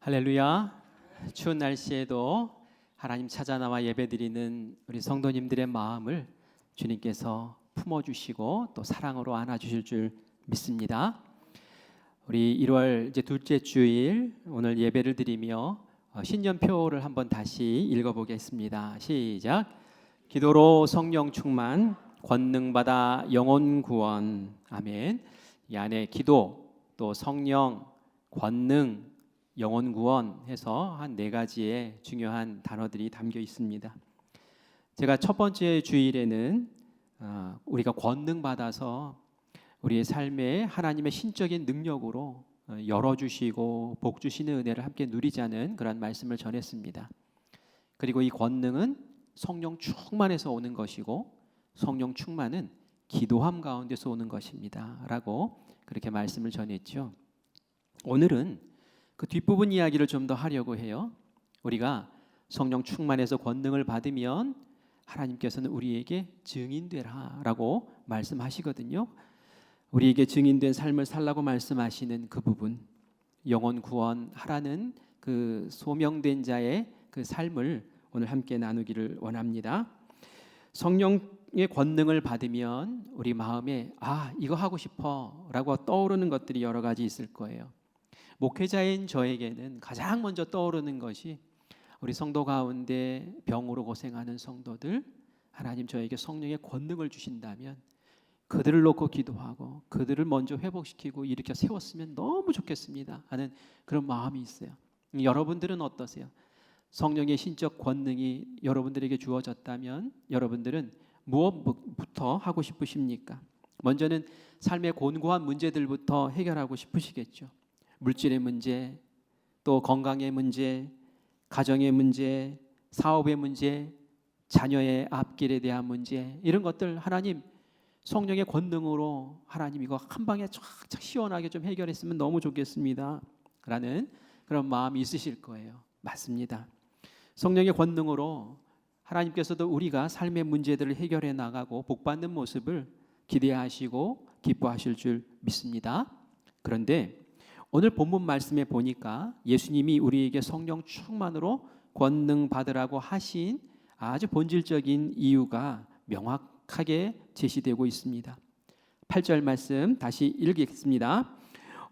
할렐루야. 추운 날씨에도 하나님 찾아 나와 예배드리는 우리 성도님들의 마음을 주님께서 품어주시고 또 사랑으로 안아주실 줄 믿습니다. 우리 1월 이제 둘째 주일 오늘 예배를 드리며 신년표를 한번 다시 읽어보겠습니다. 시작. 기도로 성령 충만, 권능받아 영혼 구원. 아멘. 이 안에 기도, 또 성령, 권능, 영혼 구원 해서 한 4가지의 중요한 단어들이 담겨 있습니다. 제가 첫 번째 주일에는 우리가 권능 받아서 우리의 삶에 하나님의 신적인 능력으로 열어주시고 복 주시는 은혜를 함께 누리자는 그런 말씀을 전했습니다. 그리고 이 권능은 성령 충만에서 오는 것이고 성령 충만은 기도함 가운데서 오는 것입니다 라고 그렇게 말씀을 전했죠. 오늘은 그 뒷부분 이야기를 좀 더 하려고 해요. 우리가 성령 충만해서 권능을 받으면 하나님께서는 우리에게 증인되라 라고 말씀하시거든요. 우리에게 증인된 삶을 살라고 말씀하시는 그 부분, 영혼 구원하라는 그 소명된 자의 그 삶을 오늘 함께 나누기를 원합니다. 성령의 권능을 받으면 우리 마음에 이거 하고 싶어 라고 떠오르는 것들이 여러 가지 있을 거예요. 목회자인 저에게는 가장 먼저 떠오르는 것이 우리 성도 가운데 병으로 고생하는 성도들, 하나님 저에게 성령의 권능을 주신다면 그들을 놓고 기도하고 그들을 먼저 회복시키고 일으켜 세웠으면 너무 좋겠습니다 하는 그런 마음이 있어요. 여러분들은 어떠세요? 성령의 신적 권능이 여러분들에게 주어졌다면 여러분들은 무엇부터 하고 싶으십니까? 먼저는 삶의 곤고한 문제들부터 해결하고 싶으시겠죠. 물질의 문제, 또 건강의 문제, 가정의 문제, 사업의 문제, 자녀의 앞길에 대한 문제, 이런 것들 하나님 성령의 권능으로 하나님 이거 한 방에 쫙쫙 시원하게 좀 해결했으면 너무 좋겠습니다 라는 그런 마음이 있으실 거예요. 맞습니다. 성령의 권능으로 하나님께서도 우리가 삶의 문제들을 해결해 나가고 복받는 모습을 기대하시고 기뻐하실 줄 믿습니다. 그런데 오늘 본문 말씀에 보니까 예수님이 우리에게 성령 충만으로 권능 받으라고 하신 아주 본질적인 이유가 명확하게 제시되고 있습니다. 8절 말씀 다시 읽겠습니다.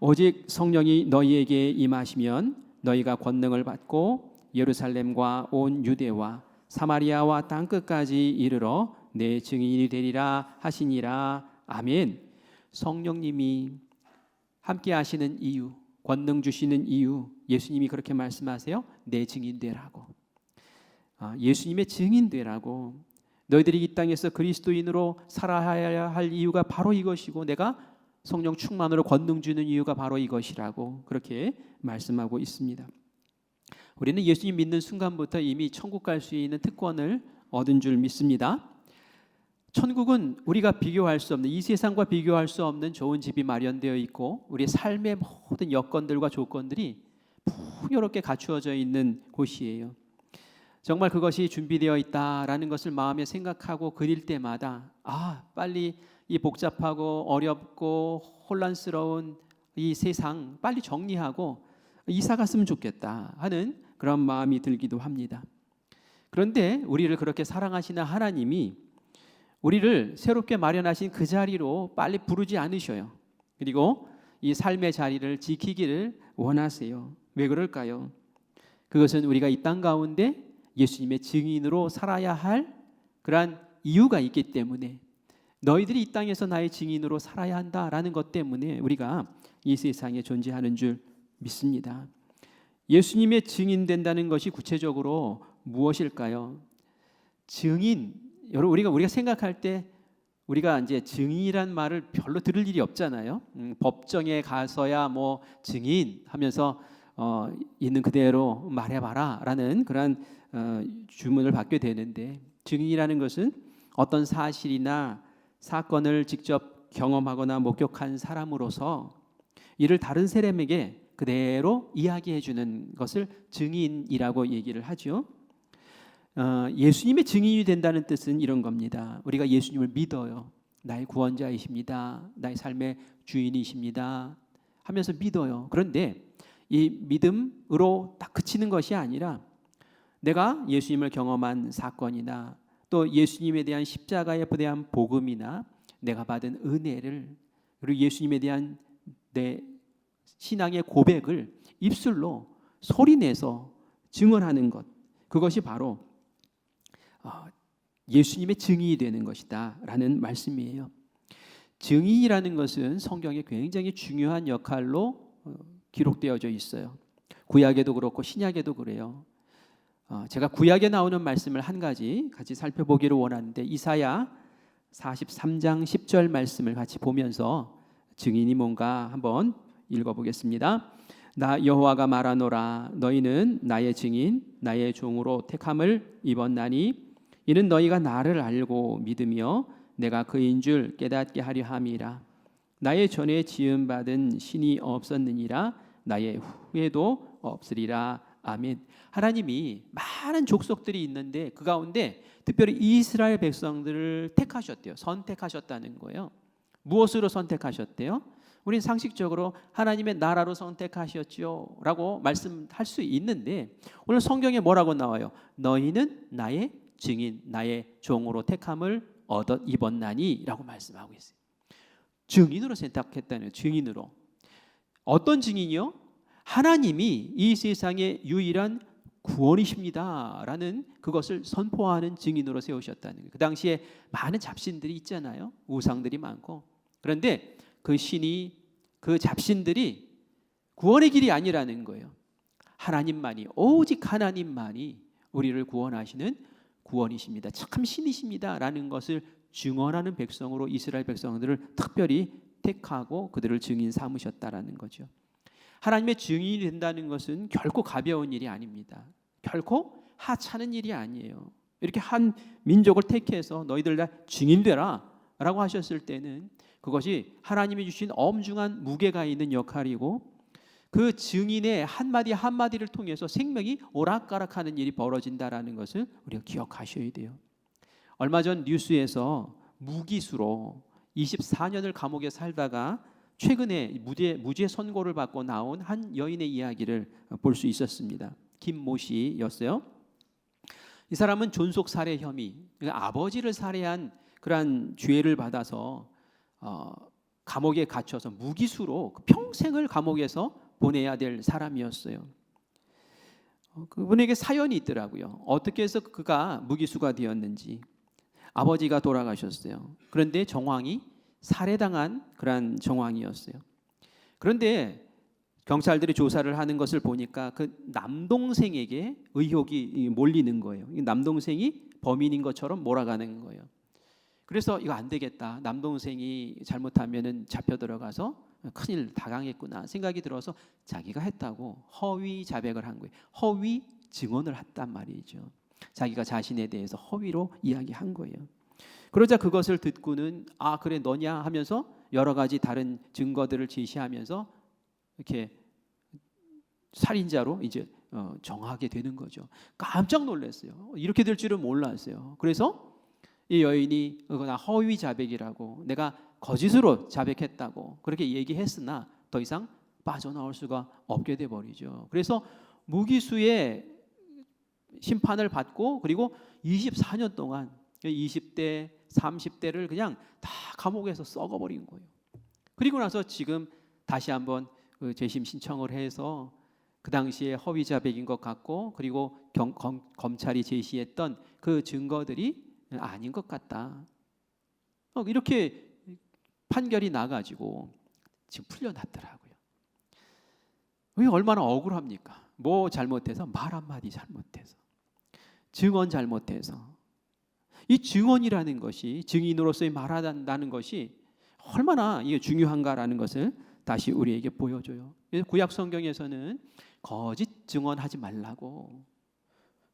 오직 성령이 너희에게 임하시면 너희가 권능을 받고 예루살렘과 온 유대와 사마리아와 땅끝까지 이르러 내 증인이 되리라 하시니라. 아멘. 성령님이 함께 하시는 이유, 권능 주시는 이유, 예수님이 그렇게 말씀하세요. 내 증인 되라고. 예수님의 증인 되라고. 너희들이 이 땅에서 그리스도인으로 살아야 할 이유가 바로 이것이고 내가 성령 충만으로 권능 주는 이유가 바로 이것이라고 그렇게 말씀하고 있습니다. 우리는 예수님 믿는 순간부터 이미 천국 갈 수 있는 특권을 얻은 줄 믿습니다. 천국은 우리가 비교할 수 없는, 이 세상과 비교할 수 없는 좋은 집이 마련되어 있고 우리의 삶의 모든 여건들과 조건들이 풍요롭게 갖추어져 있는 곳이에요. 정말 그것이 준비되어 있다라는 것을 마음에 생각하고 그릴 때마다 빨리 이 복잡하고 어렵고 혼란스러운 이 세상 빨리 정리하고 이사 갔으면 좋겠다 하는 그런 마음이 들기도 합니다. 그런데 우리를 그렇게 사랑하시는 하나님이 우리를 새롭게 마련하신 그 자리로 빨리 부르지 않으셔요. 그리고 이 삶의 자리를 지키기를 원하세요. 왜 그럴까요? 그것은 우리가 이 땅 가운데 예수님의 증인으로 살아야 할 그러한 이유가 있기 때문에, 너희들이 이 땅에서 나의 증인으로 살아야 한다라는 것 때문에 우리가 이 세상에 존재하는 줄 믿습니다. 예수님의 증인 된다는 것이 구체적으로 무엇일까요? 증인, 여러분 우리가 생각할 때 우리가 이제 증인이란 말을 별로 들을 일이 없잖아요. 법정에 가서야 뭐 증인 하면서 있는 그대로 말해봐라라는 그런 주문을 받게 되는데, 증인이라는 것은 어떤 사실이나 사건을 직접 경험하거나 목격한 사람으로서 이를 다른 사람에게 그대로 이야기해 주는 것을 증인이라고 얘기를 하죠. 예수님의 증인이 된다는 뜻은 이런 겁니다. 우리가 예수님을 믿어요. 나의 구원자이십니다. 나의 삶의 주인이십니다 하면서 믿어요. 그런데 이 믿음으로 딱 그치는 것이 아니라 내가 예수님을 경험한 사건이나 또 예수님에 대한 십자가에 대한 복음이나 내가 받은 은혜를 그리고 예수님에 대한 내 신앙의 고백을 입술로 소리내서 증언하는 것, 그것이 바로 예수님의 증인이 되는 것이다 라는 말씀이에요. 증인이라는 것은 성경에 굉장히 중요한 역할로 기록되어져 있어요. 구약에도 그렇고 신약에도 그래요. 제가 구약에 나오는 말씀을 한 가지 같이 살펴보기를 원하는데, 이사야 43장 10절 말씀을 같이 보면서 증인이 뭔가 한번 읽어보겠습니다. 나 여호와가 말하노라. 너희는 나의 증인 나의 종으로 택함을 입었나니 이는 너희가 나를 알고 믿으며 내가 그인 줄 깨닫게 하려 함이라. 나의 전에 지음받은 신이 없었느니라. 나의 후에도 없으리라. 아멘. 하나님이 많은 족속들이 있는데 그 가운데 특별히 이스라엘 백성들을 택하셨대요. 선택하셨다는 거예요. 무엇으로 선택하셨대요? 우린 상식적으로 하나님의 나라로 선택하셨죠 라고 말씀할 수 있는데, 오늘 성경에 뭐라고 나와요? 너희는 나의 증인 나의 종으로 택함을 얻어 입었나니 라고 말씀하고 있어요. 증인으로 선택했다는, 증인으로. 어떤 증인이요? 하나님이 이 세상의 유일한 구원이십니다 라는 그것을 선포하는 증인으로 세우셨다는 거예요. 그 당시에 많은 잡신들이 있잖아요. 우상들이 많고. 그런데 그 신이, 그 잡신들이 구원의 길이 아니라는 거예요. 하나님만이, 오직 하나님만이 우리를 구원하시는 구원이십니다, 참 신이십니다 라는 것을 증언하는 백성으로 이스라엘 백성들을 특별히 택하고 그들을 증인 삼으셨다라는 거죠. 하나님의 증인이 된다는 것은 결코 가벼운 일이 아닙니다. 결코 하찮은 일이 아니에요. 이렇게 한 민족을 택해서 너희들 다 증인되라 라고 하셨을 때는 그것이 하나님이 주신 엄중한 무게가 있는 역할이고, 그 증인의 한마디 한마디를 통해서 생명이 오락가락하는 일이 벌어진다라는 것을 우리가 기억하셔야 돼요. 얼마 전 뉴스에서 무기수로 24년을 감옥에 살다가 최근에 무죄 선고를 받고 나온 한 여인의 이야기를 볼 수 있었습니다. 김모 씨였어요. 이 사람은 존속 살해 혐의, 그러니까 아버지를 살해한 그러한 죄를 받아서 감옥에 갇혀서 무기수로 평생을 감옥에서 보내야 될 사람이었어요. 그분에게 사연이 있더라고요. 어떻게 해서 그가 무기수가 되었는지. 아버지가 돌아가셨어요. 그런데 정황이 살해당한 그런 정황이었어요. 그런데 경찰들이 조사를 하는 것을 보니까 그 남동생에게 의혹이 몰리는 거예요. 남동생이 범인인 것처럼 몰아가는 거예요. 그래서 이거 안 되겠다, 남동생이 잘못하면은 잡혀 들어가서 큰일 당하겠구나 생각이 들어서 자기가 했다고 허위 자백을 한 거예요. 허위 증언을 했단 말이죠. 자기가 자신에 대해서 허위로 이야기한 거예요. 그러자 그것을 듣고는 아 그래 너냐 하면서 여러 가지 다른 증거들을 제시하면서 이렇게 살인자로 이제 정하게 되는 거죠. 깜짝 놀랐어요. 이렇게 될 줄은 몰랐어요. 그래서 이 여인이 그거나 허위 자백이라고, 내가 거짓으로 자백했다고 그렇게 얘기했으나 더 이상 빠져나올 수가 없게 돼 버리죠. 그래서 무기수의 심판을 받고, 그리고 24년 동안 20대 30대를 그냥 다 감옥에서 썩어버린 거예요. 그리고 나서 지금 다시 한번 재심 신청을 해서 그 당시에 허위 자백인 것 같고, 그리고 검찰이 제시했던 그 증거들이 아닌 것 같다, 이렇게 판결이 나가지고 지금 풀려났더라고요. 이게 얼마나 억울합니까? 뭐 잘못해서, 말 한마디 잘못해서, 증언 잘못해서. 이 증언이라는 것이, 증인으로서의 말한다는 것이 얼마나 이게 중요한가라는 것을 다시 우리에게 보여줘요. 구약 성경에서는 거짓 증언하지 말라고,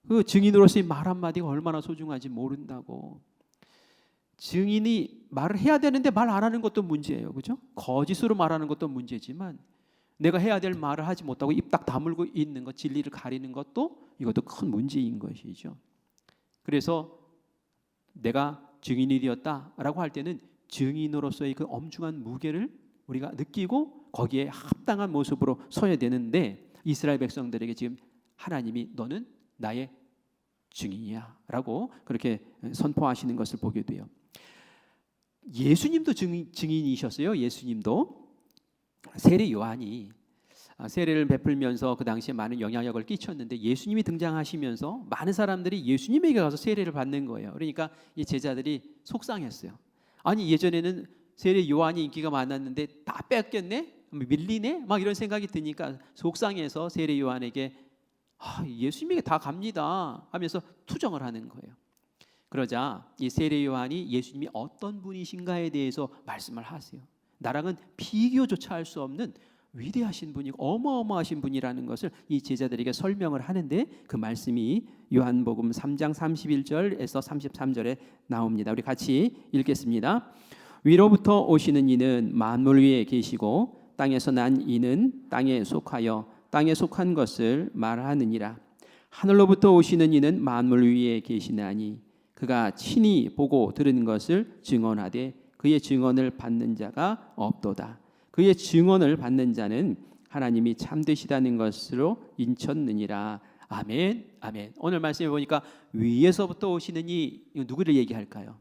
그 증인으로서의 말 한마디가 얼마나 소중한지 모른다고. 증인이 말을 해야 되는데 말 안 하는 것도 문제예요, 그죠? 거짓으로 말하는 것도 문제지만 내가 해야 될 말을 하지 못하고 입 딱 다물고 있는 것, 진리를 가리는 것도, 이것도 큰 문제인 것이죠. 그래서 내가 증인이 되었다라고 할 때는 증인으로서의 그 엄중한 무게를 우리가 느끼고 거기에 합당한 모습으로 서야 되는데, 이스라엘 백성들에게 지금 하나님이 너는 나의 증인이야 라고 그렇게 선포하시는 것을 보게 돼요. 예수님도 증인이셨어요. 예수님도 세례 요한이 세례를 베풀면서 그 당시에 많은 영향력을 끼쳤는데 예수님이 등장하시면서 많은 사람들이 예수님에게 가서 세례를 받는 거예요. 그러니까 이 제자들이 속상했어요. 아니 예전에는 세례 요한이 인기가 많았는데 다 뺏겼네? 밀리네? 막 이런 생각이 드니까 속상해서 세례 요한에게 예수님에게 다 갑니다 하면서 투정을 하는 거예요. 그러자 이 세례 요한이 예수님이 어떤 분이신가에 대해서 말씀을 하세요. 나랑은 비교조차 할 수 없는 위대하신 분이고 어마어마하신 분이라는 것을 이 제자들에게 설명을 하는데 그 말씀이 요한복음 3장 31절에서 33절에 나옵니다. 우리 같이 읽겠습니다. 위로부터 오시는 이는 만물 위에 계시고 땅에서 난 이는 땅에 속하여 땅에 속한 것을 말하느니라. 하늘로부터 오시는 이는 만물 위에 계시나니 그가 친히 보고 들은 것을 증언하되 그의 증언을 받는 자가 없도다. 그의 증언을 받는 자는 하나님이 참되시다는 것으로 인쳤느니라. 아멘, 아멘. 오늘 말씀해 보니까 위에서부터 오시는 이 누구를 얘기할까요?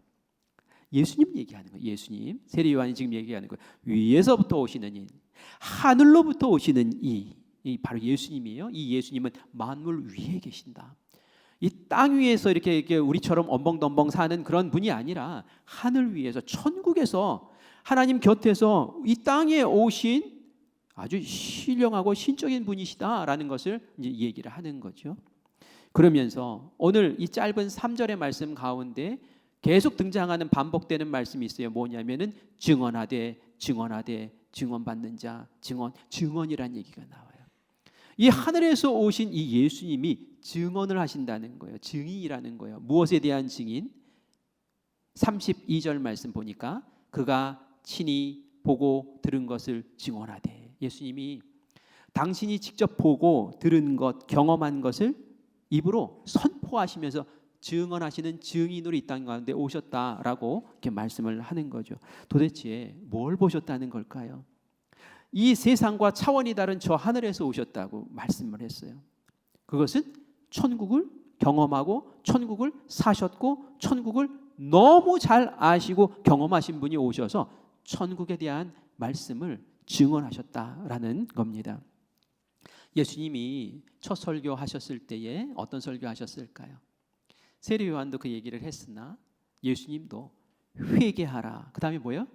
예수님 얘기하는 거예요. 예수님. 세례 요한이 지금 얘기하는 거예요. 위에서부터 오시는 이, 하늘로부터 오시는 이 바로 예수님이에요. 이 예수님은 만물 위에 계신다. 이 땅 위에서 이렇게 우리처럼 엄벙덤벙 사는 그런 분이 아니라 하늘 위에서 천국에서 하나님 곁에서 이 땅에 오신 아주 신령하고 신적인 분이시다라는 것을 이제 얘기를 하는 거죠. 그러면서 오늘 이 짧은 3절의 말씀 가운데 계속 등장하는 반복되는 말씀이 있어요. 뭐냐면은 증언하되 증언받는 자, 증언이란 얘기가 나와요. 이 하늘에서 오신 이 예수님이 증언을 하신다는 거예요. 증인이라는 거예요. 무엇에 대한 증인? 32절 말씀 보니까 그가 친히 보고 들은 것을 증언하되, 예수님이 당신이 직접 보고 들은 것, 경험한 것을 입으로 선포하시면서 증언하시는 증인으로 이 땅 가운데 오셨다라고 이렇게 말씀을 하는 거죠. 도대체 뭘 보셨다는 걸까요? 이 세상과 차원이 다른 저 하늘에서 오셨다고 말씀을 했어요. 그것은 천국을 경험하고 천국을 사셨고 천국을 너무 잘 아시고 경험하신 분이 오셔서 천국에 대한 말씀을 증언하셨다라는 겁니다. 예수님이 첫 설교하셨을 때에 어떤 설교하셨을까요? 세례 요한도 그 얘기를 했으나 예수님도 회개하라. 그 다음에 뭐예요?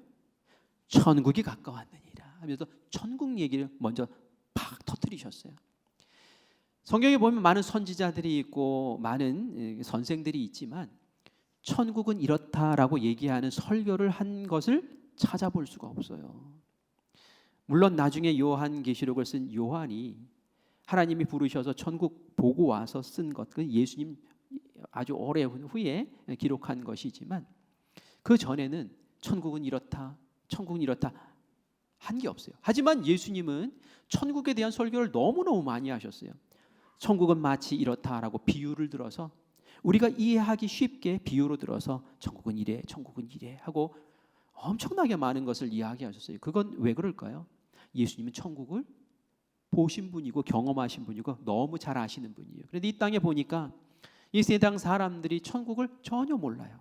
천국이 가까웠느니라 하면서 천국 얘기를 먼저 팍 터뜨리셨어요. 성경에 보면 많은 선지자들이 있고 많은 선생들이 있지만 천국은 이렇다라고 얘기하는 설교를 한 것을 찾아볼 수가 없어요. 물론 나중에 요한계시록을 쓴 요한이 하나님이 부르셔서 천국 보고 와서 쓴 것, 그 예수님 아주 오래 후에 기록한 것이지만 그 전에는 천국은 이렇다, 천국은 이렇다 한 게 없어요. 하지만 예수님은 천국에 대한 설교를 너무너무 많이 하셨어요. 천국은 마치 이렇다라고 비유를 들어서 우리가 이해하기 쉽게 비유로 들어서 천국은 이래, 천국은 이래 하고 엄청나게 많은 것을 이야기하셨어요. 그건 왜 그럴까요? 예수님은 천국을 보신 분이고 경험하신 분이고 너무 잘 아시는 분이에요. 그런데 이 땅에 보니까 이 세상 사람들이 천국을 전혀 몰라요.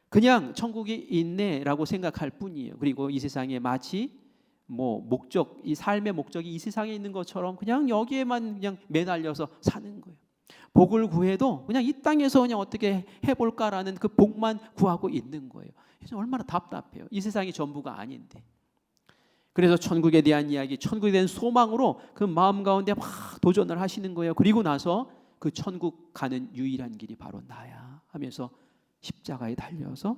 그냥 천국이 있네라고 생각할 뿐이에요. 그리고 이 세상에 마치 목적, 이 삶의 목적이 이 세상에 있는 것처럼 그냥 여기에만 그냥 매달려서 사는 거예요. 복을 구해도 그냥 이 땅에서 그냥 어떻게 해볼까라는 그 복만 구하고 있는 거예요. 그래서 얼마나 답답해요. 이 세상이 전부가 아닌데. 그래서 천국에 대한 이야기, 천국에 대한 소망으로 그 마음 가운데 막 도전을 하시는 거예요. 그리고 나서 그 천국 가는 유일한 길이 바로 나야 하면서 십자가에 달려서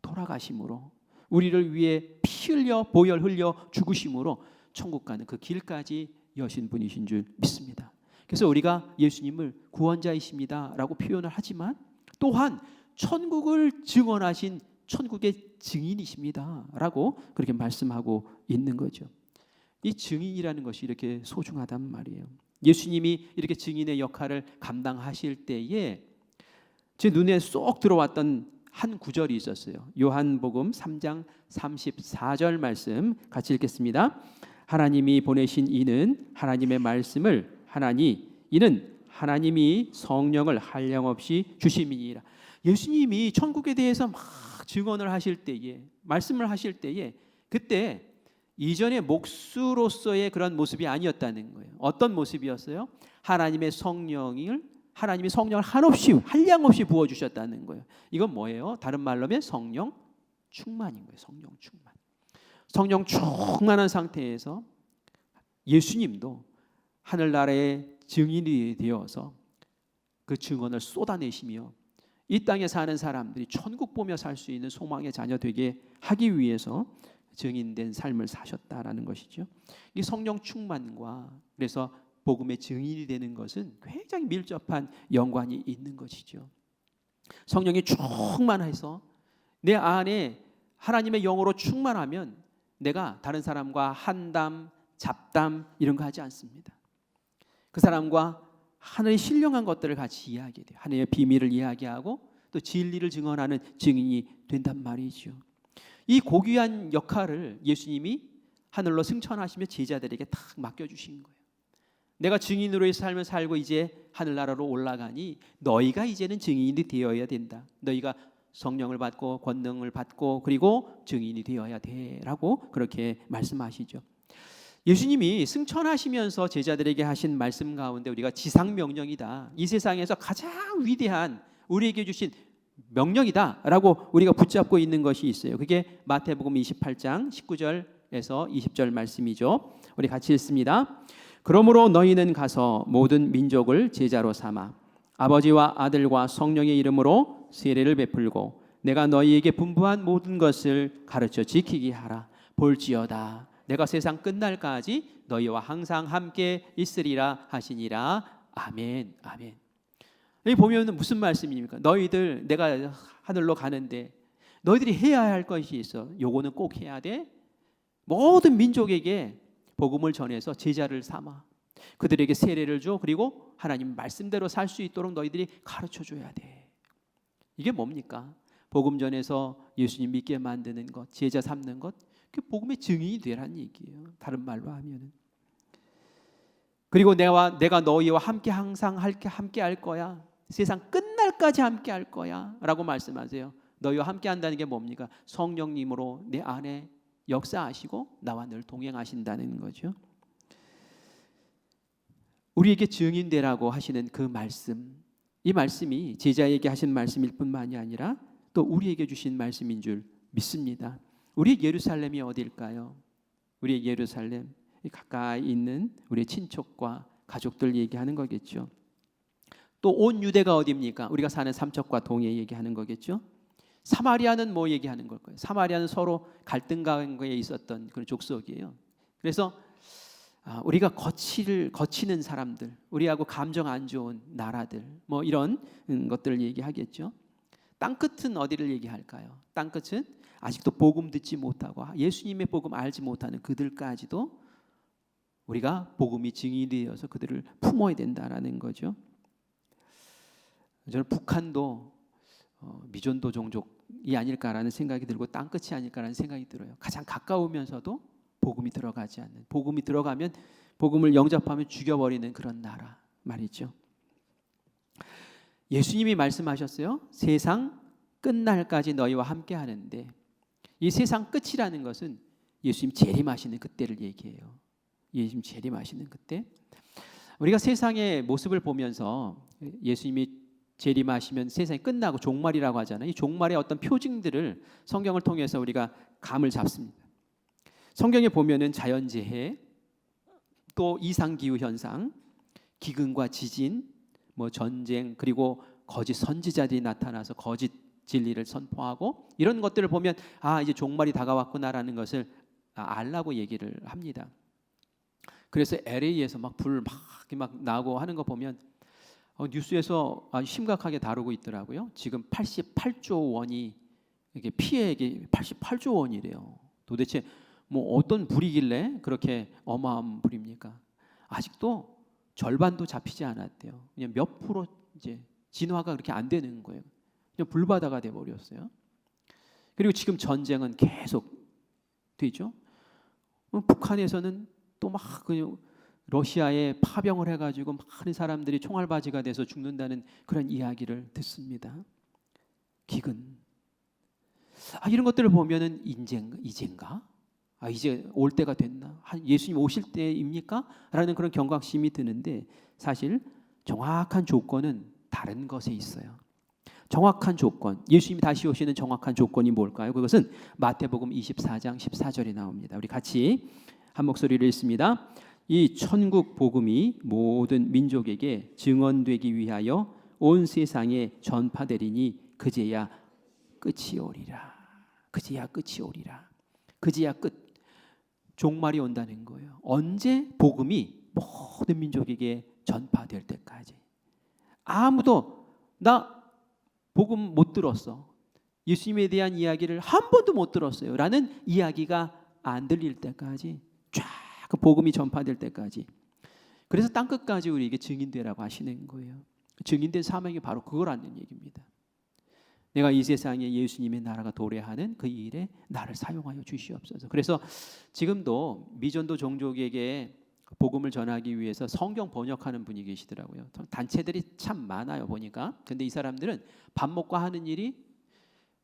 돌아가심으로 우리를 위해 피 흘려 보혈 흘려 죽으심으로 천국 가는 그 길까지 여신 분이신 줄 믿습니다. 그래서 우리가 예수님을 구원자이십니다라고 표현을 하지만 또한 천국을 증언하신 천국의 증인이십니다라고 그렇게 말씀하고 있는 거죠. 이 증인이라는 것이 이렇게 소중하단 말이에요. 예수님이 이렇게 증인의 역할을 감당하실 때에 제 눈에 쏙 들어왔던 한 구절이 있었어요. 요한복음 3장 34절 말씀 같이 읽겠습니다. 하나님이 보내신 이는 하나님의 말씀을 하나니 이는 하나님이 성령을 한량없이 주심이니라. 예수님이 천국에 대해서 막 증언을 하실 때에, 말씀을 하실 때에, 그때 이전의 목수로서의 그런 모습이 아니었다는 거예요. 어떤 모습이었어요? 하나님이 성령을 한량없이 부어주셨다는 거예요. 이건 뭐예요? 다른 말로 하면 성령 충만인 거예요. 성령 충만. 성령 충만한 상태에서 예수님도 하늘나라의 증인이 되어서 그 증언을 쏟아내시며 이 땅에 사는 사람들이 천국 보며 살 수 있는 소망의 자녀 되게 하기 위해서 증인된 삶을 사셨다라는 것이죠. 이 성령 충만과 그래서 복음의 증인이 되는 것은 굉장히 밀접한 연관이 있는 것이죠. 성령이 충만해서 내 안에 하나님의 영으로 충만하면 내가 다른 사람과 한담, 잡담 이런 거 하지 않습니다. 그 사람과 하늘의 신령한 것들을 같이 이야기해야 돼요. 하늘의 비밀을 이야기하고 또 진리를 증언하는 증인이 된단 말이죠. 이 고귀한 역할을 예수님이 하늘로 승천하시며 제자들에게 탁 맡겨주신 거예요. 내가 증인으로의 삶을 살고 이제 하늘나라로 올라가니 너희가 이제는 증인이 되어야 된다. 너희가 성령을 받고 권능을 받고 그리고 증인이 되어야 돼라고 그렇게 말씀하시죠. 예수님이 승천하시면서 제자들에게 하신 말씀 가운데 우리가 지상명령이다, 이 세상에서 가장 위대한 우리에게 주신 명령이다라고 우리가 붙잡고 있는 것이 있어요. 그게 마태복음 28장 19절에서 20절 말씀이죠. 우리 같이 읽습니다. 그러므로 너희는 가서 모든 민족을 제자로 삼아 아버지와 아들과 성령의 이름으로 세례를 베풀고 내가 너희에게 분부한 모든 것을 가르쳐 지키게 하라. 볼지어다 내가 세상 끝날까지 너희와 항상 함께 있으리라 하시니라. 아멘. 아멘. 여기 보면 무슨 말씀입니까? 너희들, 내가 하늘로 가는데 너희들이 해야 할 것이 있어. 요거는 꼭 해야 돼. 모든 민족에게 복음을 전해서 제자를 삼아 그들에게 세례를 줘. 그리고 하나님 말씀대로 살 수 있도록 너희들이 가르쳐 줘야 돼. 이게 뭡니까? 복음 전해서 예수님 믿게 만드는 것, 제자 삼는 것, 그 복음의 증인이 되라는 얘기예요. 다른 말로 하면은. 그리고 내가 너희와 함께 항상 함께 할 거야. 세상 끝날까지 함께 할 거야 라고 말씀하세요. 너희와 함께 한다는 게 뭡니까? 성령님으로 내 안에 역사하시고 나와 늘 동행하신다는 거죠. 우리에게 증인되라고 하시는 그 말씀, 이 말씀이 제자에게 하신 말씀일 뿐만이 아니라 또 우리에게 주신 말씀인 줄 믿습니다. 우리 예루살렘이 어디일까요? 우리 예루살렘, 가까이 있는 우리 친척과 가족들 얘기하는 거겠죠. 또 온 유대가 어디입니까? 우리가 사는 삼척과 동해 얘기하는 거겠죠. 사마리아는 뭐 얘기하는 걸까요? 사마리아는 서로 갈등 가운데 있었던 그런 족속이에요. 그래서 우리가 거치는 사람들, 우리하고 감정 안 좋은 나라들, 뭐 이런 것들을 얘기하겠죠. 땅끝은 어디를 얘기할까요? 땅끝은 아직도 복음 듣지 못하고 예수님의 복음 알지 못하는 그들까지도 우리가 복음이 증인이 되어서 그들을 품어야 된다라는 거죠. 저는 북한도 미존도 종족이 아닐까라는 생각이 들고 땅끝이 아닐까라는 생각이 들어요. 가장 가까우면서도 복음이 들어가지 않는, 복음이 들어가면 복음을 영접하면 죽여버리는 그런 나라 말이죠. 예수님이 말씀하셨어요. 세상 끝날까지 너희와 함께 하는데, 이 세상 끝이라는 것은 예수님 재림하시는 그때를 얘기해요. 예수님 재림하시는 그때. 우리가 세상의 모습을 보면서 예수님이 재림하시면 세상이 끝나고 종말이라고 하잖아요. 이 종말의 어떤 표징들을 성경을 통해서 우리가 감을 잡습니다. 성경에 보면은 자연재해, 또 이상기후 현상, 기근과 지진, 뭐 전쟁, 그리고 거짓 선지자들이 나타나서 거짓 진리를 선포하고 이런 것들을 보면 이제 종말이 다가왔구나라는 것을 알라고 얘기를 합니다. 그래서 LA에서 막 불 막 나고 하는 거 보면 뉴스에서 아주 심각하게 다루고 있더라고요. 지금 88조 원이 이게 피해액이 88조 원이래요. 도대체 뭐 어떤 불이길래 그렇게 어마어마한 불입니까? 아직도 절반도 잡히지 않았대요. 그냥 몇 프로 이제 진화가 그렇게 안 되는 거예요. 그냥 불바다가 돼 버렸어요. 그리고 지금 전쟁은 계속 되죠. 북한에서는 또 막 그냥 러시아에 파병을 해가지고 많은 사람들이 총알바지가 돼서 죽는다는 그런 이야기를 듣습니다. 기근. 이런 것들을 보면은 이젠가? 이제 올 때가 됐나? 예수님 오실 때입니까? 라는 그런 경각심이 드는데 사실 정확한 조건은 다른 것에 있어요. 정확한 조건, 예수님이 다시 오시는 정확한 조건이 뭘까요? 그것은 마태복음 24장 14절에 나옵니다. 우리 같이 한 목소리로 읽습니다. 이 천국 복음이 모든 민족에게 증언되기 위하여 온 세상에 전파되리니 그제야 끝이 오리라. 그제야 끝이 오리라. 그제야 끝. 종말이 온다는 거예요. 언제? 복음이 모든 민족에게 전파될 때까지. 아무도 나 복음 못 들었어. 예수님에 대한 이야기를 한 번도 못 들었어요. 라는 이야기가 안 들릴 때까지 쫙 그 복음이 전파될 때까지. 그래서 땅끝까지 우리에게 증인되라고 하시는 거예요. 증인된 사명이 바로 그거라는 얘기입니다. 내가 이 세상에 예수님의 나라가 도래하는 그 일에 나를 사용하여 주시옵소서. 그래서 지금도 미전도 종족에게 복음을 전하기 위해서 성경 번역하는 분이 계시더라고요. 단체들이 참 많아요 보니까. 근데 이 사람들은 밥 먹고 하는 일이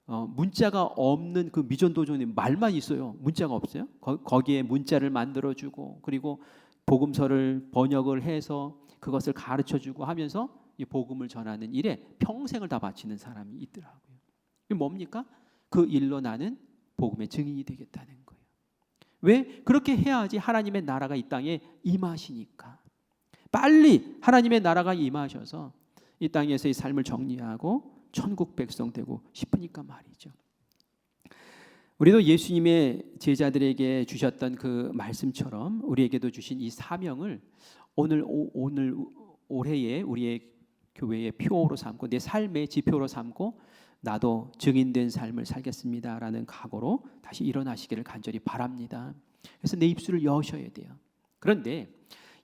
문자가 없는 그 미전도종의 말만 있어요. 문자가 없어요. 거기에 문자를 만들어주고 그리고 복음서를 번역을 해서 그것을 가르쳐주고 하면서 이 복음을 전하는 일에 평생을 다 바치는 사람이 있더라고요. 이게 뭡니까? 그 일로 나는 복음의 증인이 되겠다는 거예요. 왜? 그렇게 해야지 하나님의 나라가 이 땅에 임하시니까. 빨리 하나님의 나라가 임하셔서 이 땅에서의 삶을 정리하고 천국 백성 되고 싶으니까 말이죠. 우리도 예수님의 제자들에게 주셨던 그 말씀처럼 우리에게도 주신 이 사명을 오늘 올해에 우리의 교회의 표로 삼고 내 삶의 지표로 삼고 나도 증인된 삶을 살겠습니다라는 각오로 다시 일어나시기를 간절히 바랍니다. 그래서 내 입술을 여셔야 돼요. 그런데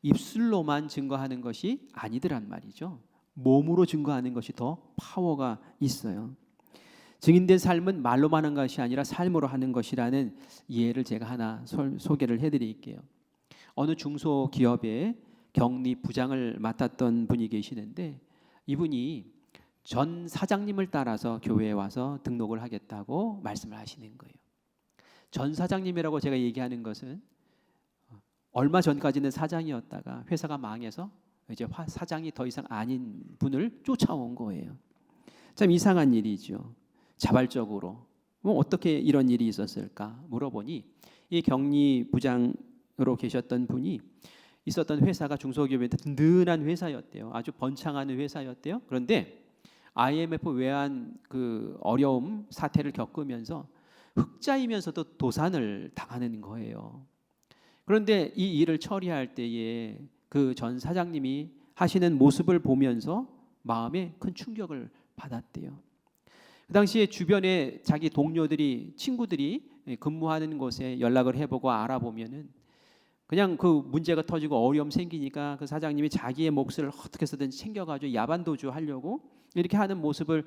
입술로만 증거하는 것이 아니더란 말이죠. 몸으로 증거하는 것이 더 파워가 있어요. 증인된 삶은 말로만 하는 것이 아니라 삶으로 하는 것이라는 예를 제가 하나 소개를 해드릴게요. 어느 중소기업의 격리 부장을 맡았던 분이 계시는데 이분이 전 사장님을 따라서 교회에 와서 등록을 하겠다고 말씀을 하시는 거예요. 전 사장님이라고 제가 얘기하는 것은 얼마 전까지는 사장이었다가 회사가 망해서 이제 사장이 더 이상 아닌 분을 쫓아온 거예요. 참 이상한 일이죠. 자발적으로 어떻게 이런 일이 있었을까 물어보니 이 격리 부장으로 계셨던 분이 있었던 회사가 중소기업의 든든한 회사였대요. 아주 번창하는 회사였대요. 그런데 IMF 외환 그 어려움 사태를 겪으면서 흑자이면서도 도산을 당하는 거예요. 그런데 이 일을 처리할 때에 그 전 사장님이 하시는 모습을 보면서 마음에 큰 충격을 받았대요. 그 당시에 주변에 자기 동료들이 친구들이 근무하는 곳에 연락을 해보고 알아보면은 그냥 그 문제가 터지고 어려움 생기니까 그 사장님이 자기의 몫을 어떻게 해서든 챙겨가지고 야반도주 하려고 이렇게 하는 모습을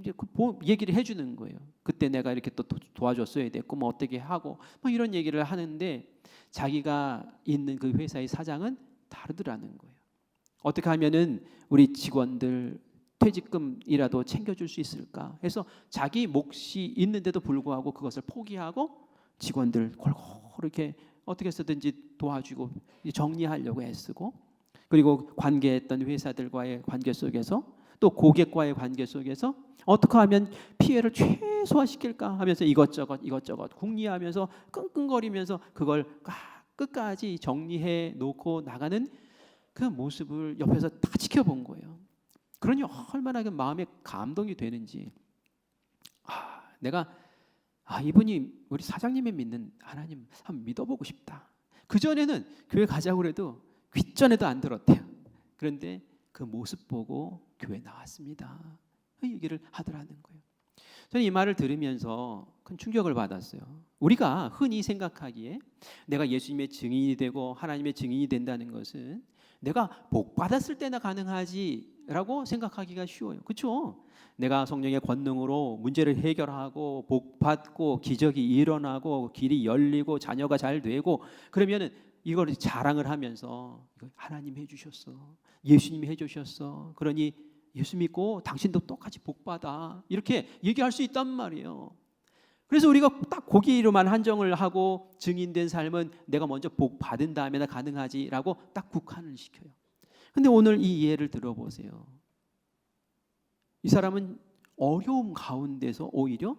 이제 얘기를 해주는 거예요. 그때 내가 이렇게 또 도와줬어야 됐고 뭐 어떻게 하고 뭐 이런 얘기를 하는데 자기가 있는 그 회사의 사장은 다르더라는 거예요. 어떻게 하면은 우리 직원들 퇴직금이라도 챙겨줄 수 있을까 해서 자기 몫이 있는데도 불구하고 그것을 포기하고 직원들 골고루 이렇게 어떻게 해서든지 도와주고 정리하려고 애쓰고 그리고 관계했던 회사들과의 관계 속에서 또 고객과의 관계 속에서 어떻게 하면 피해를 최소화시킬까 하면서 이것저것 궁리하면서 끙끙거리면서 그걸 끝까지 정리해 놓고 나가는 그 모습을 옆에서 다 지켜본 거예요. 그러니 얼마나 그 마음에 감동이 되는지 내가 이분이 우리 사장님이 믿는 하나님 한번 믿어보고 싶다. 그전에는 교회 가자고 해도 귓전에도 안 들었대요. 그런데 그 모습 보고 교회 나왔습니다. 그 얘기를 하더라는 거예요. 저는 이 말을 들으면서 큰 충격을 받았어요. 우리가 흔히 생각하기에 내가 예수님의 증인이 되고 하나님의 증인이 된다는 것은 내가 복 받았을 때나 가능하지라고 생각하기가 쉬워요. 그렇죠? 내가 성령의 권능으로 문제를 해결하고 복 받고 기적이 일어나고 길이 열리고 자녀가 잘 되고 그러면은 이걸 자랑을 하면서 하나님 해주셨어, 예수님이 해주셨어, 그러니 예수 믿고 당신도 똑같이 복받아, 이렇게 얘기할 수 있단 말이에요. 그래서 우리가 딱 거기로만 한정을 하고 증인된 삶은 내가 먼저 복 받은 다음에나 가능하지라고 딱 국한을 시켜요. 근데 오늘 이 예를 들어보세요. 이 사람은 어려움 가운데서 오히려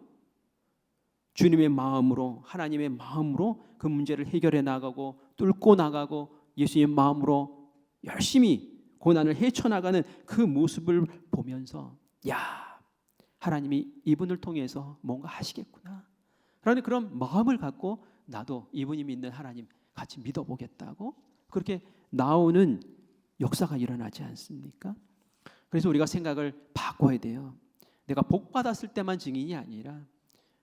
주님의 마음으로, 하나님의 마음으로 그 문제를 해결해 나가고 뚫고 나가고 예수님의 마음으로 열심히 고난을 헤쳐나가는 그 모습을 보면서 야, 하나님이 이분을 통해서 뭔가 하시겠구나 라는 그런 마음을 갖고 나도 이분이 믿는 하나님 같이 믿어보겠다고 그렇게 나오는 역사가 일어나지 않습니까? 그래서 우리가 생각을 바꿔야 돼요. 내가 복 받았을 때만 증인이 아니라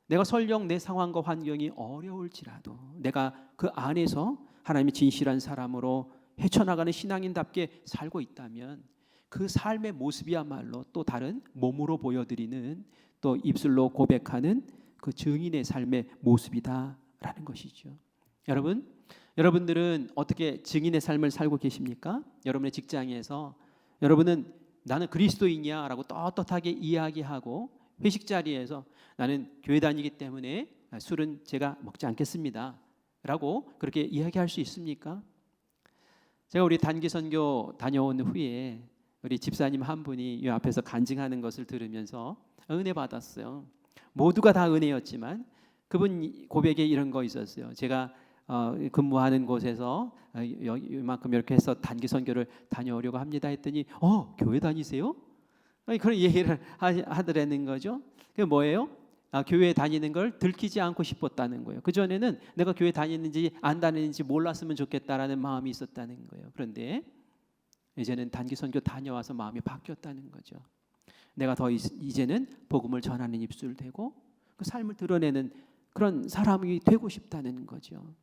내가 설령 내 상황과 환경이 어려울지라도 내가 그 안에서 하나님의 진실한 사람으로 헤쳐나가는 신앙인답게 살고 있다면 그 삶의 모습이야말로 또 다른 몸으로 보여드리는, 또 입술로 고백하는 그 증인의 삶의 모습이다라는 것이죠. 여러분들은 어떻게 증인의 삶을 살고 계십니까? 여러분의 직장에서 여러분은 나는 그리스도인이야 라고 떳떳하게 이야기하고 회식 자리에서 나는 교회 다니기 때문에 술은 제가 먹지 않겠습니다 라고 그렇게 이야기할 수 있습니까? 제가 우리 단기 선교 다녀온 후에 우리 집사님 한 분이 이 앞에서 간증하는 것을 들으면서 은혜 받았어요. 모두가 다 은혜였지만 그분 고백에 이런 거 있었어요. 제가 근무하는 곳에서 이만큼 이렇게 해서 단기 선교를 다녀오려고 합니다 했더니 교회 다니세요? 그런 얘기를 하더라는 거죠. 그게 뭐예요? 교회 다니는 걸 들키지 않고 싶었다는 거예요. 그전에는 내가 교회 다니는지 안 다니는지 몰랐으면 좋겠다라는 마음이 있었다는 거예요. 그런데 이제는 단기 선교 다녀와서 마음이 바뀌었다는 거죠. 내가 더 이제는 복음을 전하는 입술 되고 그 삶을 드러내는 그런 사람이 되고 싶다는 거죠.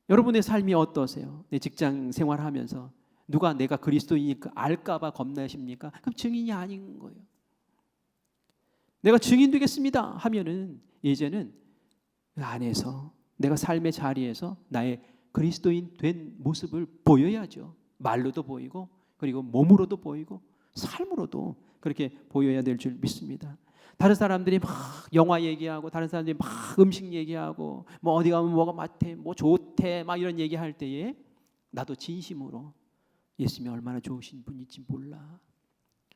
여러분의 삶이 어떠세요? 내 직장 생활하면서 누가 내가 그리스도인이니까 알까봐 겁나십니까? 그럼 증인이 아닌 거예요. 내가 증인 되겠습니다 하면은 이제는 그 안에서 내가 삶의 자리에서 나의 그리스도인 된 모습을 보여야죠. 말로도 보이고 그리고 몸으로도 보이고 삶으로도 그렇게 보여야 될 줄 믿습니다. 다른 사람들이 막 영화 얘기하고 다른 사람들이 막 음식 얘기하고 뭐 어디 가면 뭐가 맛해 뭐 좋대 막 이런 얘기할 때에 나도 진심으로 예수님이 얼마나 좋으신 분인지 몰라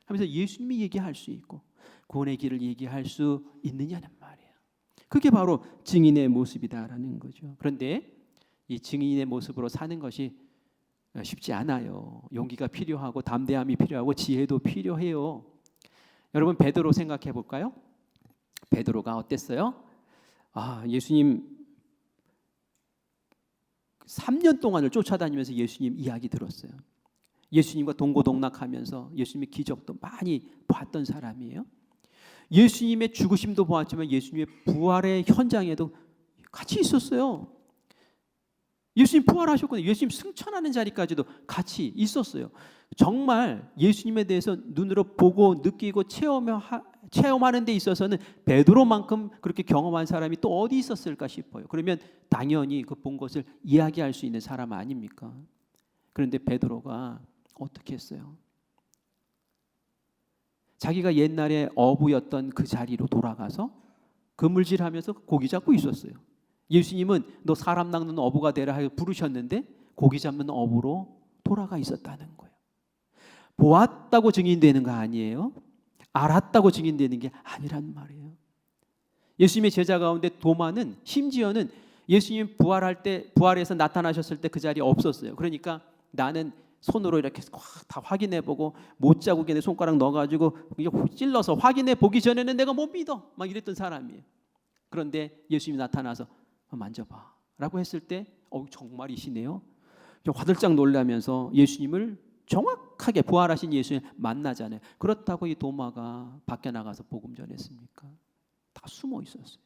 하면서 예수님이 얘기할 수 있고 구원의 길을 얘기할 수 있느냐는 말이에요. 그게 바로 증인의 모습이다라는 거죠. 그런데 이 증인의 모습으로 사는 것이 쉽지 않아요. 용기가 필요하고 담대함이 필요하고 지혜도 필요해요. 여러분 베드로 생각해 볼까요? 베드로가 어땠어요? 예수님 3년 동안을 쫓아다니면서 예수님 이야기 들었어요. 예수님과 동고동락하면서 예수님의 기적도 많이 봤던 사람이에요. 예수님의 죽으심도 보았지만 예수님의 부활의 현장에도 같이 있었어요. 예수님 부활하셨거든요. 예수님 승천하는 자리까지도 같이 있었어요. 정말 예수님에 대해서 눈으로 보고 느끼고 체험하는 데 있어서는 베드로만큼 그렇게 경험한 사람이 또 어디 있었을까 싶어요. 그러면 당연히 그 본 것을 이야기할 수 있는 사람 아닙니까? 그런데 베드로가 어떻게 했어요? 자기가 옛날에 어부였던 그 자리로 돌아가서 그물질하면서 고기 잡고 있었어요. 예수님은 너 사람 낚는 어부가 되라 하여 부르셨는데 고기 잡는 어부로 돌아가 있었다는 거예요. 보았다고 증인되는 거 아니에요? 알았다고 증인되는 게 아니란 말이에요. 예수님의 제자 가운데 도마는 심지어는 예수님 부활해서 나타나셨을 때 그 자리에 없었어요. 그러니까 나는 손으로 이렇게 다 확인해보고 못자국에 내 손가락 넣어가지고 찔러서 확인해보기 전에는 내가 못 믿어 막 이랬던 사람이에요. 그런데 예수님이 나타나서 만져봐 라고 했을 때 정말이시네요. 화들짝 놀라면서 예수님을 정확하게 부활하신 예수님 만나잖아요. 그렇다고 이 도마가 밖에 나가서 복음 전했습니까? 다 숨어 있었어요.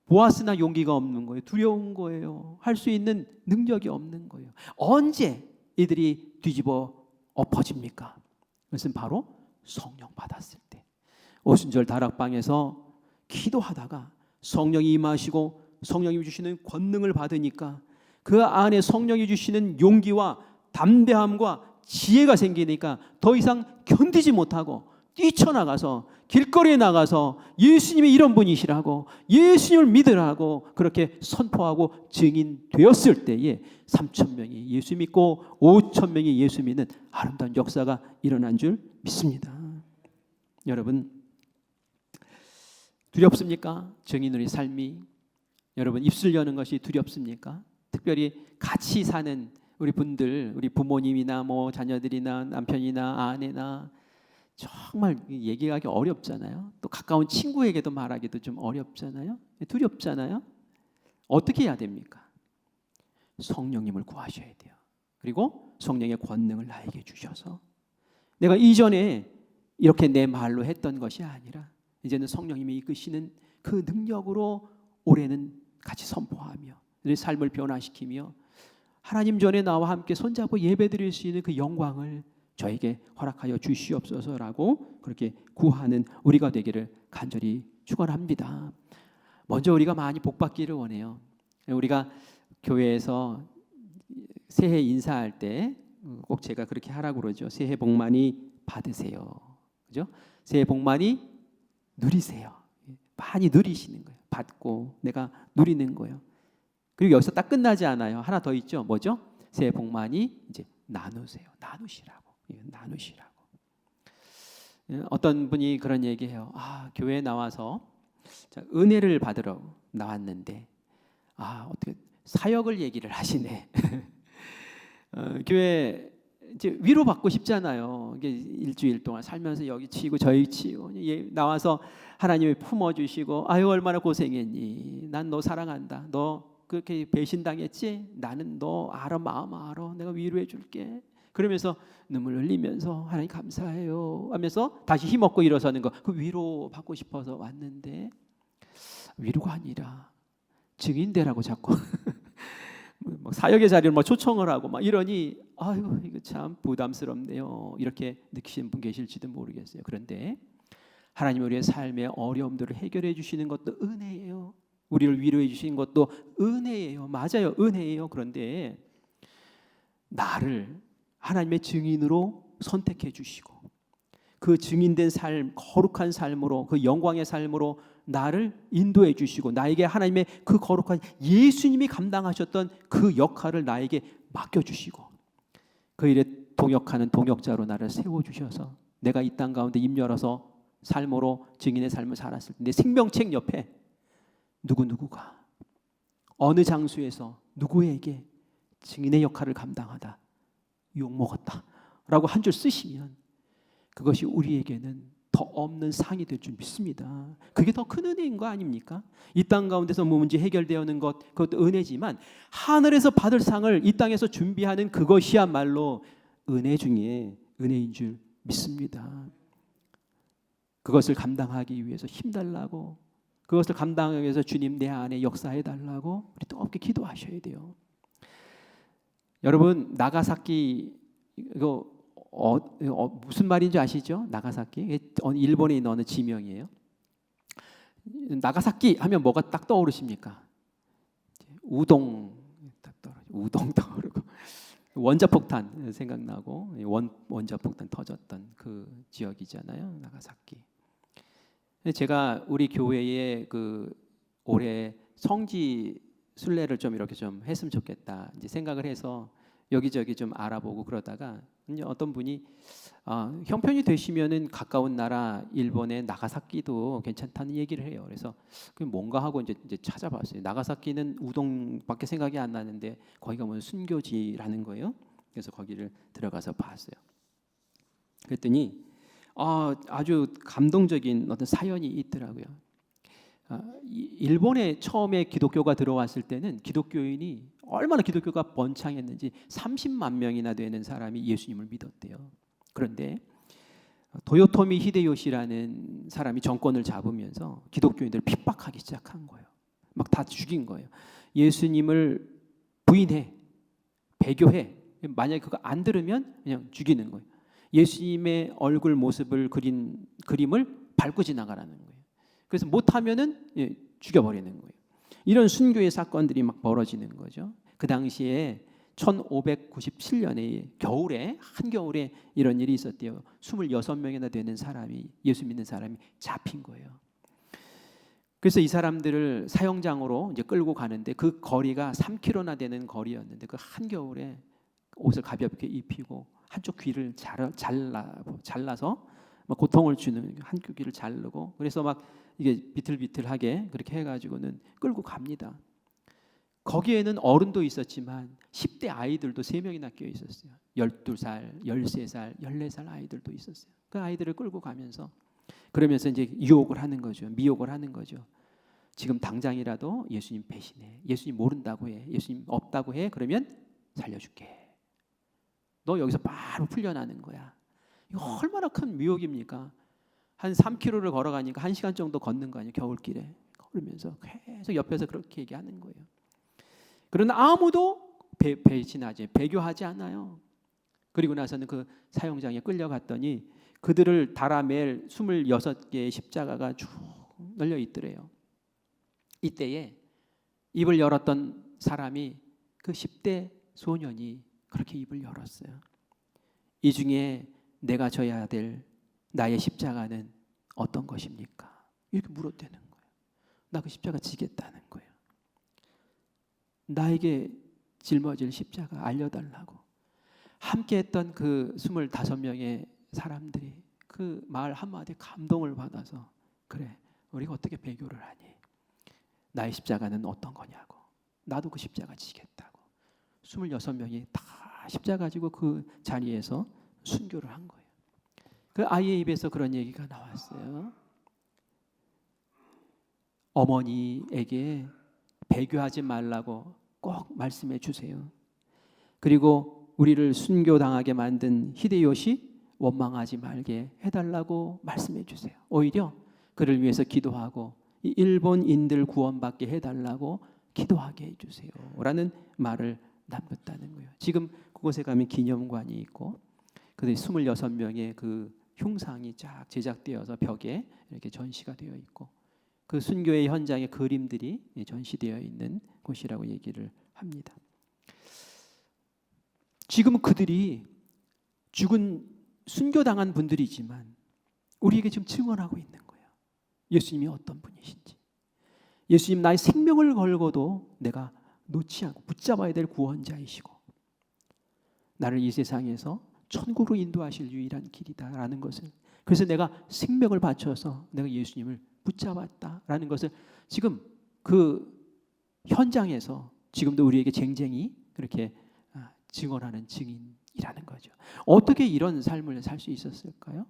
보았으나 용기가 없는 거예요. 두려운 거예요. 할 수 있는 능력이 없는 거예요. 언제 이들이 뒤집어 엎어집니까? 그것은 바로 성령 받았을 때. 오순절 다락방에서 기도하다가 성령이 임하시고 성령이 주시는 권능을 받으니까 그 안에 성령이 주시는 용기와 담대함과 지혜가 생기니까 더 이상 견디지 못하고 뛰쳐나가서 길거리에 나가서 예수님이 이런 분이시라고, 예수님을 믿으라고 그렇게 선포하고 증인되었을 때에 3,000명이 예수 믿고 5,000명이 예수 믿는 아름다운 역사가 일어난 줄 믿습니다. 여러분, 두렵습니까? 증인으로의 삶이. 여러분, 입술 여는 것이 두렵습니까? 특별히 같이 사는 우리 분들, 우리 부모님이나 뭐 자녀들이나 남편이나 아내나 정말 얘기하기 어렵잖아요. 또 가까운 친구에게도 말하기도 좀 어렵잖아요. 두렵잖아요. 어떻게 해야 됩니까? 성령님을 구하셔야 돼요. 그리고 성령의 권능을 나에게 주셔서 내가 이전에 이렇게 내 말로 했던 것이 아니라 이제는 성령님이 이끄시는 그 능력으로 올해는 같이 선포하며 내 삶을 변화시키며 하나님 전에 나와 함께 손잡고 예배드릴 수 있는 그 영광을 저에게 허락하여 주시옵소서라고 그렇게 구하는 우리가 되기를 간절히 축원합니다. 먼저 우리가 많이 복받기를 원해요. 우리가 교회에서 새해 인사할 때 꼭 제가 그렇게 하라고 그러죠. 새해 복 많이 받으세요. 그죠? 새해 복 많이 누리세요. 많이 누리시는 거예요. 받고 내가 누리는 거예요. 그리고 여기서 딱 끝나지 않아요. 하나 더 있죠. 뭐죠? 새해 복 많이 이제 나누세요. 나누시라고. 나누시라고. 어떤 분이 그런 얘기해요. 교회에 나와서 은혜를 받으러 나왔는데 어떻게 사역을 얘기를 하시네. 교회 이제 위로받고 싶잖아요. 이게 일주일 동안 살면서 여기 치고 저기 치고 나와서 하나님이 품어주시고 아유 얼마나 고생했니. 난 너 사랑한다. 너 그렇게 배신당했지? 나는 너 알아, 마음 알아. 내가 위로해 줄게. 그러면서 눈물 흘리면서 하나님 감사해요 하면서 다시 힘없고 일어서는 거, 그 위로 받고 싶어서 왔는데 위로가 아니라 증인되라고 자꾸 막 사역의 자리를 막 초청을 하고 막 이러니 아유 이거 참 부담스럽네요. 이렇게 느끼시는 분 계실지도 모르겠어요. 그런데 하나님 우리의 삶의 어려움들을 해결해 주시는 것도 은혜예요. 우리를 위로해 주시는 것도 은혜예요. 맞아요, 은혜예요. 그런데 나를 하나님의 증인으로 선택해 주시고 그 증인된 삶, 거룩한 삶으로, 그 영광의 삶으로 나를 인도해 주시고 나에게 하나님의 그 거룩한 예수님이 감당하셨던 그 역할을 나에게 맡겨주시고 그 일에 동역하는 동역자로 나를 세워주셔서 내가 이 땅 가운데 입 열어서 삶으로 증인의 삶을 살았을 때 내 생명책 옆에 누구누구가 어느 장소에서 누구에게 증인의 역할을 감당하다 욕먹었다 라고 한 줄 쓰시면 그것이 우리에게는 더 없는 상이 될 줄 믿습니다. 그게 더 큰 은혜인 거 아닙니까? 이 땅 가운데서 문제 해결되어는 것, 그것도 은혜지만 하늘에서 받을 상을 이 땅에서 준비하는 그것이야말로 은혜 중에 은혜인 줄 믿습니다. 그것을 감당하기 위해서 힘달라고, 그것을 감당하기 위해서 주님 내 안에 역사해달라고 우리 뜨겁게 기도하셔야 돼요. 여러분 나가사키 이거 무슨 말인지 아시죠? 나가사키 일본에 있는 어느 지명이에요. 나가사키 하면 뭐가 딱 떠오르십니까? 우동 딱 떠오르죠. 우동 떠오르고 원자폭탄 생각나고 원자폭탄 터졌던 그 지역이잖아요. 나가사키. 제가 우리 교회에 그 올해 성지 순례를 좀 이렇게 좀 했으면 좋겠다 이제 생각을 해서 여기저기 좀 알아보고 그러다가 어떤 분이 형편이 되시면은 가까운 나라 일본의 나가사키도 괜찮다는 얘기를 해요. 그래서 그 뭔가 하고 이제 찾아봤어요. 나가사키는 우동밖에 생각이 안 나는데 거기가 무슨 순교지라는 거예요. 그래서 거기를 들어가서 봤어요. 그랬더니 아주 감동적인 어떤 사연이 있더라고요. 일본에 처음에 기독교가 들어왔을 때는 기독교인이 얼마나 기독교가 번창했는지 30만 명이나 되는 사람이 예수님을 믿었대요. 그런데 도요토미 히데요시라는 사람이 정권을 잡으면서 기독교인들을 핍박하기 시작한 거예요. 막 다 죽인 거예요. 예수님을 부인해, 배교해. 만약에 그거 안 들으면 그냥 죽이는 거예요. 예수님의 얼굴 모습을 그린 그림을 밟고 지나가라는 거예요. 그래서 못하면은 죽여버리는 거예요. 이런 순교의 사건들이 막 벌어지는 거죠. 그 당시에 1597년에 겨울에 한겨울에 이런 일이 있었대요. 26명이나 되는 사람이 예수 믿는 사람이 잡힌 거예요. 그래서 이 사람들을 사형장으로 이제 끌고 가는데 그 거리가 3km나 되는 거리였는데 그 한겨울에 옷을 가볍게 입히고 한쪽 귀를 잘라서 막 고통을 주는 한쪽 귀를 자르고 그래서 막 이게 비틀비틀하게 그렇게 해가지고는 끌고 갑니다. 거기에는 어른도 있었지만 10대 아이들도 3명이나 끼어 있었어요. 12살, 13살, 14살 아이들도 있었어요. 그 아이들을 끌고 가면서 그러면서 이제 유혹을 하는 거죠. 미혹을 하는 거죠. 지금 당장이라도 예수님 배신해. 예수님 모른다고 해. 예수님 없다고 해. 그러면 살려줄게. 너 여기서 바로 풀려나는 거야. 이거 얼마나 큰 미혹입니까? 한 3km를 걸어가니까 1시간 정도 걷는 거 아니에요. 겨울길에. 그러면서 계속 옆에서 그렇게 얘기하는 거예요. 그러나 아무도 배신하지, 배교하지 않아요. 그리고 나서는 그 사형장에 끌려갔더니 그들을 달아맬 26개의 십자가가 쭉 널려 있더래요. 이때에 입을 열었던 사람이 그 10대 소년이 그렇게 입을 열었어요. 이 중에 내가 져야 될 나의 십자가는 어떤 것입니까? 이렇게 물어대는 거예요. 나 그 십자가 지겠다는 거예요. 나에게 짊어질 십자가 알려달라고. 함께했던 그 25명의 사람들이 그 말 한마디에 감동을 받아서 그래 우리가 어떻게 배교를 하니? 나의 십자가는 어떤 거냐고. 나도 그 십자가 지겠다고. 26명이 다 십자가 가지고 그 자리에서 순교를 한 거예요. 그 아이의 입에서 그런 얘기가 나왔어요. 어머니에게 배교하지 말라고 꼭 말씀해 주세요. 그리고 우리를 순교당하게 만든 히데요시 원망하지 말게 해달라고 말씀해 주세요. 오히려 그를 위해서 기도하고 이 일본인들 구원받게 해달라고 기도하게 해주세요 라는 말을 남겼다는 거예요. 지금 그곳에 가면 기념관이 있고 그 26명의 그 흉상이 쫙 제작되어서 벽에 이렇게 전시가 되어 있고 그 순교의 현장의 그림들이 전시되어 있는 곳이라고 얘기를 합니다. 지금은 그들이 죽은 순교당한 분들이지만 우리에게 지금 증언하고 있는 거예요. 예수님이 어떤 분이신지. 예수님 나의 생명을 걸고도 내가 놓지 않고 붙잡아야 될 구원자이시고 나를 이 세상에서 천국으로 인도하실 유일한 길이다라는 것을, 그래서 내가 생명을 바쳐서 내가 예수님을 붙잡았다라는 것을 지금 그 현장에서 지금도 우리에게 쟁쟁이 그렇게 증언하는 증인이라는 거죠. 어떻게 이런 삶을 살 수 있었을까요?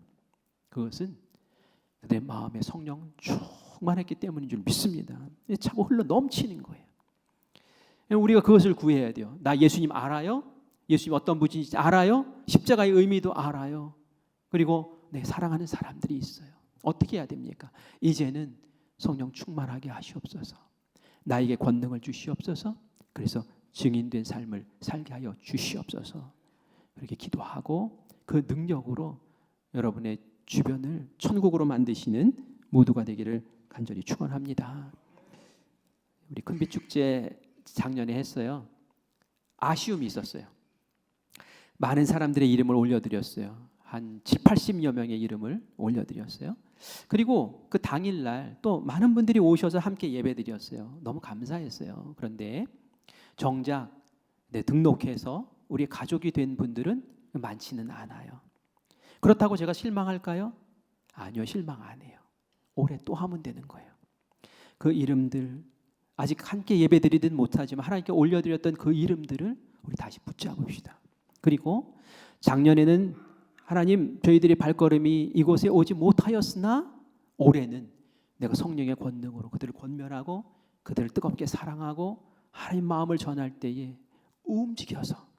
그것은 그들의 마음에 성령 충만했기 때문인 줄 믿습니다. 차고 흘러 넘치는 거예요. 우리가 그것을 구해야 돼요. 나 예수님 알아요? 예수님 어떤 분인지 알아요? 십자가의 의미도 알아요. 그리고 내 사랑하는 사람들이 있어요. 어떻게 해야 됩니까? 이제는 성령 충만하게 하시옵소서. 나에게 권능을 주시옵소서. 그래서 증인된 삶을 살게 하여 주시옵소서. 그렇게 기도하고 그 능력으로 여러분의 주변을 천국으로 만드시는 모두가 되기를 간절히 축원합니다. 우리 큰빛 축제 작년에 했어요. 아쉬움이 있었어요. 많은 사람들의 이름을 올려드렸어요. 한 7, 80여 명의 이름을 올려드렸어요. 그리고 그 당일날 또 많은 분들이 오셔서 함께 예배드렸어요. 너무 감사했어요. 그런데 정작 등록해서 우리 가족이 된 분들은 많지는 않아요. 그렇다고 제가 실망할까요? 아니요, 실망 안 해요. 올해 또 하면 되는 거예요. 그 이름들 아직 함께 예배드리든 못하지만 하나님께 올려드렸던 그 이름들을 우리 다시 붙잡읍시다. 그리고 작년에는 하나님 저희들의 발걸음이 이곳에 오지 못하였으나 올해는 내가 성령의 권능으로 그들을 권면하고 그들을 뜨겁게 사랑하고 하나님 마음을 전할 때에 움직여서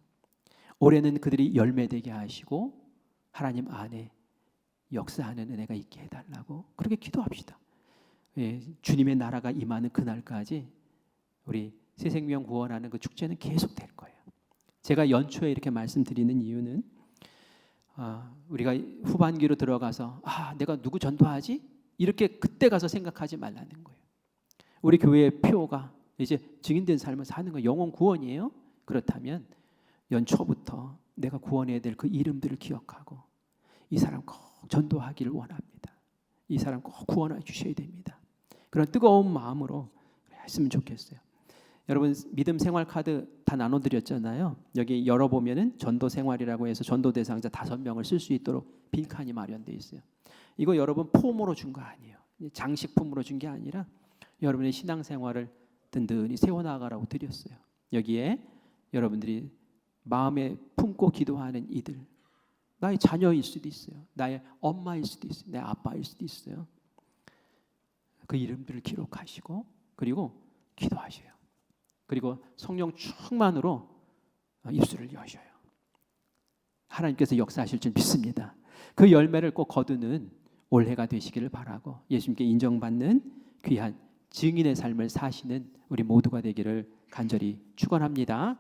올해는 그들이 열매되게 하시고 하나님 안에 역사하는 은혜가 있게 해달라고 그렇게 기도합시다. 예, 주님의 나라가 임하는 그날까지 우리 새생명 구원하는 그 축제는 계속될 거예요. 제가 연초에 이렇게 말씀드리는 이유는 우리가 후반기로 들어가서 내가 누구 전도하지? 이렇게 그때 가서 생각하지 말라는 거예요. 우리 교회의 표가 이제 증인된 삶을 사는 거 영혼 구원이에요. 그렇다면 연초부터 내가 구원해야 될 그 이름들을 기억하고 이 사람 꼭 전도하기를 원합니다. 이 사람 꼭 구원해 주셔야 됩니다. 그런 뜨거운 마음으로 했으면 좋겠어요. 여러분 믿음 생활 카드 다 나눠드렸잖아요. 여기 열어보면은 전도 생활이라고 해서 전도 대상자 5명을 쓸 수 있도록 빈칸이 마련되어 있어요. 이거 여러분 폼으로 준 거 아니에요. 장식품으로 준 게 아니라 여러분의 신앙생활을 든든히 세워나가라고 드렸어요. 여기에 여러분들이 마음에 품고 기도하는 이들, 나의 자녀일 수도 있어요. 나의 엄마일 수도 있어요. 내 아빠일 수도 있어요. 그 이름들을 기록하시고 그리고 기도하셔요. 그리고 성령 충만으로 입술을 여셔요. 하나님께서 역사하실 줄 믿습니다. 그 열매를 꼭 거두는 올해가 되시기를 바라고 예수님께 인정받는 귀한 증인의 삶을 사시는 우리 모두가 되기를 간절히 축원합니다.